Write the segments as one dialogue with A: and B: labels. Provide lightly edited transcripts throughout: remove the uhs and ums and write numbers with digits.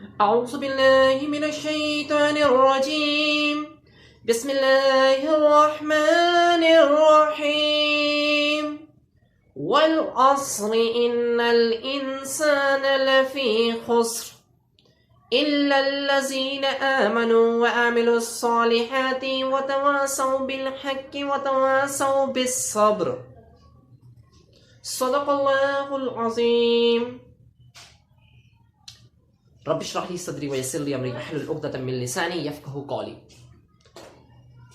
A: أعوذ بالله من الشيطان الرجيم. بسم الله الرحمن الرحيم. والعصر إن الإنسان لفي خسر إلا الذين آمنوا وعملوا الصالحات وتواصوا بالحق وتواصوا بالصبر. صدق الله العظيم. رب اشرح لي صدری ویسر لی امری واحلل عقدۃ من لسانی یفقہوا قولی.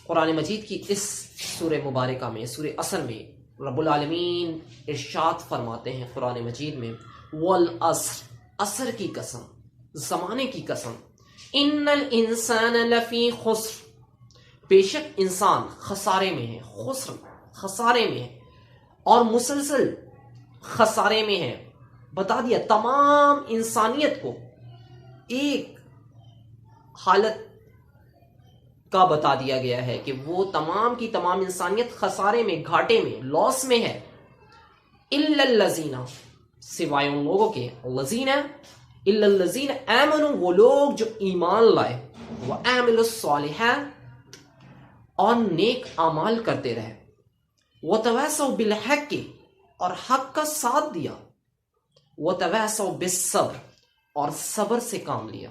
A: قرآن مجید کی اس سورہ مبارکہ میں، سورہ عصر میں، رب العالمین ارشاد فرماتے ہیں قرآن مجید میں، والعصر، عصر کی قسم، زمانے کی قسم، ان الانسان لفی خسر، بے شک انسان خسارے میں ہے، خسر، خسارے میں ہے، اور مسلسل خسارے میں ہے. بتا دیا تمام انسانیت کو ایک حالت کا بتا دیا گیا ہے کہ وہ تمام کی تمام انسانیت خسارے میں، گھاٹے میں، لاس میں ہے. الا الذین، سوائے ان لوگوں کے، الذین، الا الذین آمنوا، وہ لوگ جو ایمان لائے، وعملوا الصالحات، اور نیک اعمال کرتے رہے، وتواصوا بالحق، اور حق کا ساتھ دیا، وتواصوا بالصبر، اور صبر سے کام لیا.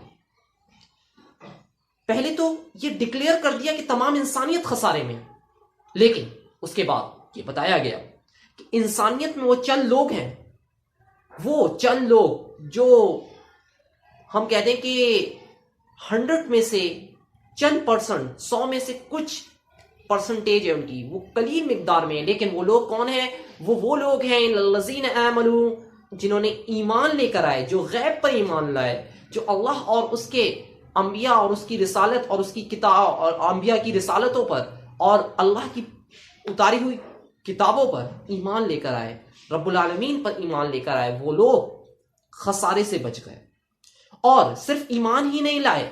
A: پہلے تو یہ ڈکلیئر کر دیا کہ تمام انسانیت خسارے میں، لیکن اس کے بعد یہ بتایا گیا کہ انسانیت میں وہ چند لوگ ہیں، وہ چند لوگ جو ہم کہتے ہیں کہ 100 میں سے چند پرسنٹ، 100 میں سے کچھ پرسنٹیج ہے ان کی، وہ قلیل مقدار میں، لیکن وہ لوگ کون ہیں؟ وہ لوگ ہیں الذین آمنوا، جنہوں نے ایمان لے کر آئے، جو غیب پر ایمان لائے، جو اللہ اور اس کے انبیاء اور اس کی رسالت اور اس کی کتاب اور انبیاء کی رسالتوں پر اور اللہ کی اتاری ہوئی کتابوں پر ایمان لے کر آئے، رب العالمین پر ایمان لے کر آئے. وہ لوگ خسارے سے بچ گئے. اور صرف ایمان ہی نہیں لائے،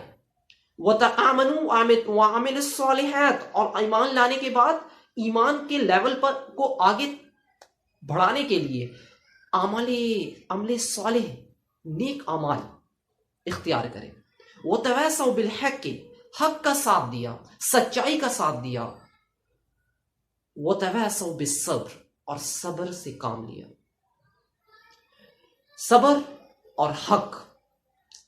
A: وَتَآمَنُوا وَعَمِلُوا الصَّالِحَاتِ، اور ایمان لانے کے بعد ایمان کے لیول پر کو آگے بڑھانے کے لیے عمل صالح، نیک اعمال اختیار کرے. وَتَوَاصَوْا بِالْحَقِّ، حق کا ساتھ دیا، سچائی کا ساتھ دیا. وَتَوَاصَوْا بِالصَّبْرِ، اور صبر سے کام لیا. صبر اور حق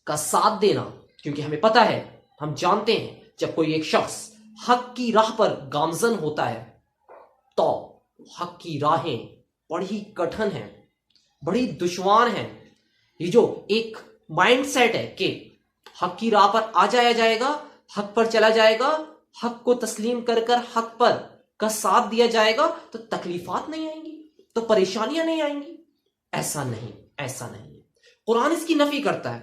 A: کا ساتھ دینا، کیونکہ ہمیں پتہ ہے، ہم جانتے ہیں جب کوئی ایک شخص حق کی راہ پر گامزن ہوتا ہے تو حق کی راہیں بڑی کٹھن ہیں، بڑی دشوار ہیں. یہ جو ایک مائنڈ سیٹ ہے کہ حق کی راہ پر آ جایا جائے گا، حق پر چلا جائے گا، حق کو تسلیم کر کر حق پر کا ساتھ دیا جائے گا تو تکلیفات نہیں آئیں گی، تو پریشانیاں نہیں آئیں گی. ایسا نہیں، ایسا نہیں. قرآن اس کی نفی کرتا ہے،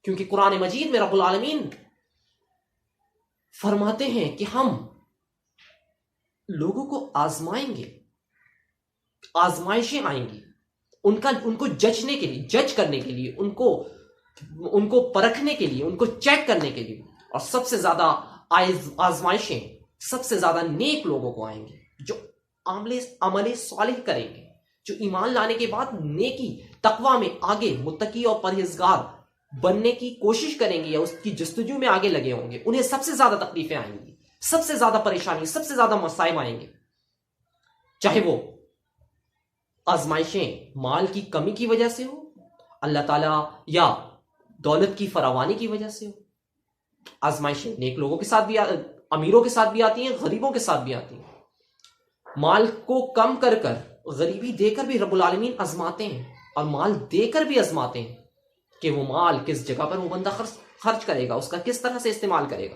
A: کیونکہ قرآن مجید میں رب العالمین فرماتے ہیں کہ ہم لوگوں کو آزمائیں گے، آزمائشیں آئیں گی، ان کو ججنے کے لیے، جج کرنے کے لیے، ان کو پرکھنے کے لیے، ان کو چیک کرنے کے لیے. اور سب سے زیادہ آزمائشیں سب سے زیادہ نیک لوگوں کو آئیں گے، جو عمل صالح کریں گے، جو ایمان لانے کے بعد نیکی تقوی میں آگے متقی اور پرہیزگار بننے کی کوشش کریں گے یا اس کی جستجو میں آگے لگے ہوں گے. انہیں سب سے زیادہ تکلیفیں آئیں گی، سب سے زیادہ پریشانی، سب سے زیادہ مصائب آئیں گے، چاہے وہ آزمائشیں مال کی کمی کی وجہ سے ہو اللہ تعالیٰ، یا دولت کی فراوانی کی وجہ سے ہو. آزمائشیں نیک لوگوں کے ساتھ بھی، امیروں کے ساتھ بھی آتی ہیں، غریبوں کے ساتھ بھی آتی ہیں. مال کو کم کر کر، غریبی دے کر بھی رب العالمین آزماتے ہیں، اور مال دے کر بھی آزماتے ہیں کہ وہ مال کس جگہ پر وہ بندہ خرچ کرے گا، اس کا کس طرح سے استعمال کرے گا.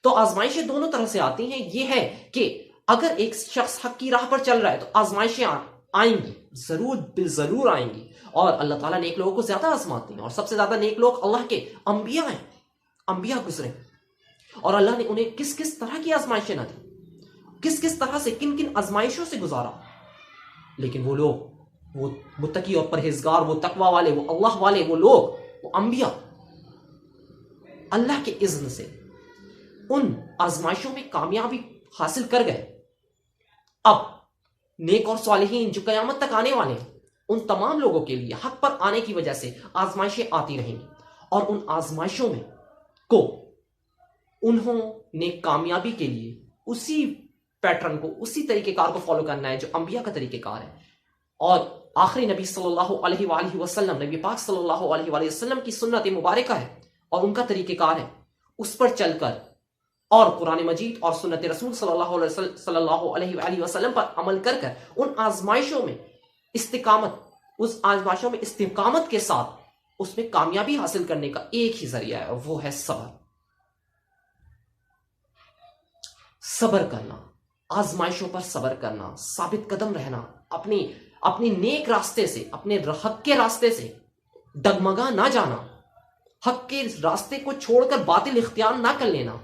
A: تو آزمائشیں دونوں طرح سے آتی ہیں. یہ ہے کہ اگر ایک شخص حق کی راہ پر چل رہا ہے تو آزمائشیں آئیں گی، ضرور آئیں گی. اور اللہ تعالیٰ نیک لوگوں کو زیادہ آزماتے ہیں، اور سب سے زیادہ نیک لوگ اللہ کے انبیاء ہیں. انبیاء گزرے اور اللہ نے انہیں کس کس طرح کی آزمائشیں نہ دی، کس طرح سے، کن آزمائشوں سے گزارا. لیکن وہ لوگ، وہ متقی اور پرہیزگار، وہ تقوی والے، وہ اللہ والے، وہ لوگ، وہ انبیاء اللہ کے اذن سے ان آزمائشوں میں کامیابی حاصل کر گئے. اب نیک اور صالحین جو قیامت تک آنے والے ہیں، ان تمام لوگوں کے لیے حق پر آنے کی وجہ سے آزمائشیں آتی رہیں گی. اور ان آزمائشوں میں کو انہوں نے کامیابی کے لیے اسی پیٹرن کو، اسی طریقہ کار کو فالو کرنا ہے جو انبیاء کا طریقہ کار ہے، اور آخری نبی صلی اللہ علیہ وآلہ وسلم، نبی پاک صلی اللہ علیہ وآلہ وسلم کی سنت مبارکہ ہے اور ان کا طریقہ کار ہے، اس پر چل کر اور قرآن مجید اور سنت رسول صلی اللہ علیہ وآلہ وسلم پر عمل کر ان آزمائشوں میں استقامت کے ساتھ اس میں کامیابی حاصل کرنے کا ایک ہی ذریعہ ہے، اور وہ ہے صبر کرنا، آزمائشوں پر صبر کرنا، ثابت قدم رہنا، اپنی نیک راستے سے، اپنے حق کے راستے سے ڈگمگا نہ جانا، حق کے راستے کو چھوڑ کر باطل اختیار نہ کر لینا،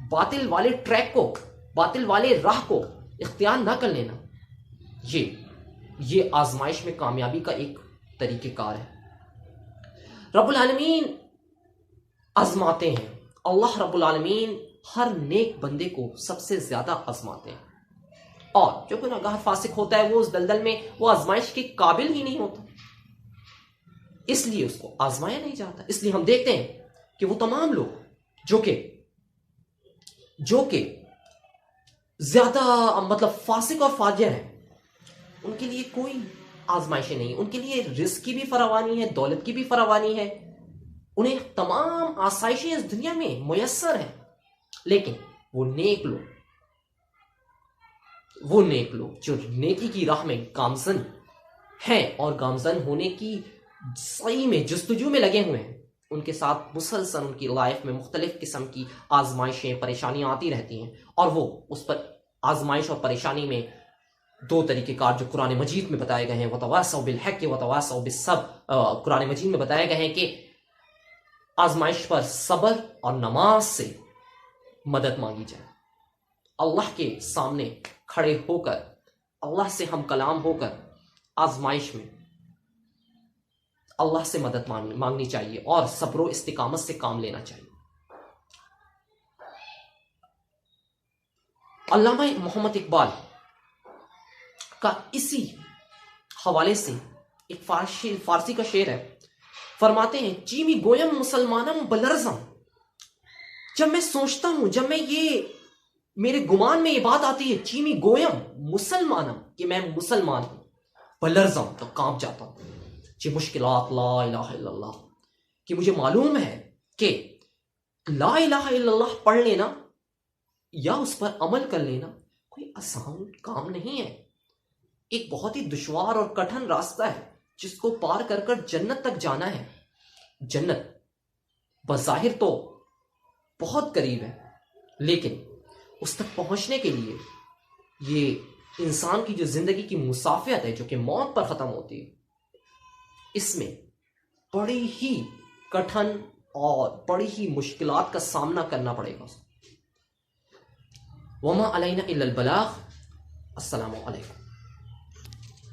A: باطل والے ٹریک کو، باطل والے راہ کو اختیار نہ کر لینا، یہ آزمائش میں کامیابی کا ایک طریقہ کار ہے۔ رب العالمین آزماتے ہیں، اللہ رب العالمین ہر نیک بندے کو سب سے زیادہ آزماتے ہیں، اور جو گناہگار فاسق ہوتا ہے وہ اس دلدل میں وہ آزمائش کے قابل ہی نہیں ہوتا، اس لیے اس کو آزمایا نہیں جاتا۔ اس لیے ہم دیکھتے ہیں کہ وہ تمام لوگ جو کہ زیادہ فاسق اور فاجر ہیں، ان کے لیے کوئی آزمائشیں نہیں، ان کے لیے رزق کی بھی فراوانی ہے، دولت کی بھی فراوانی ہے، انہیں تمام آسائشیں اس دنیا میں میسر ہیں، لیکن وہ نیک لوگ جو نیکی کی راہ میں گامزن ہیں اور گامزن ہونے کی صحیح میں جستجو میں لگے ہوئے ہیں، ان کے ساتھ مسلسل ان کی لائف میں مختلف قسم کی آزمائشیں، پریشانیاں آتی رہتی ہیں، اور وہ اس پر آزمائش اور پریشانی میں دو طریقہ کار جو قرآن مجید میں بتائے گئے ہیں، وتواصوا بالحق وتواصوا بالصبر، قرآن مجید میں بتایا گئے ہیں کہ آزمائش پر صبر اور نماز سے مدد مانگی جائے، اللہ کے سامنے کھڑے ہو کر، اللہ سے ہم کلام ہو کر آزمائش میں اللہ سے مدد مانگنی چاہیے اور صبر و استقامت سے کام لینا چاہیے۔ علامہ محمد اقبال کا اسی حوالے سے ایک فارسی کا شعر ہے، فرماتے ہیں چیمی گویم مسلمانم بلرزم، جب میں سوچتا ہوں، جب میں میرے گمان میں یہ بات آتی ہے چیمی گویم مسلمانم، کہ میں مسلمان ہوں، بلرزم تو کانپ جاتا ہوں، یہ مشکلات لا الہ الا اللہ، کہ مجھے معلوم ہے کہ لا الہ الا اللہ پڑھ لینا یا اس پر عمل کر لینا کوئی آسان کام نہیں ہے، ایک بہت ہی دشوار اور کٹھن راستہ ہے جس کو پار کر جنت تک جانا ہے۔ جنت بظاہر تو بہت قریب ہے، لیکن اس تک پہنچنے کے لیے یہ انسان کی جو زندگی کی مسافت ہے جو کہ موت پر ختم ہوتی ہے، اس میں بڑی ہی کٹھن اور بڑی ہی مشکلات کا سامنا کرنا پڑے گا۔ وما علینا الا البلاغ۔ السلام علیکم۔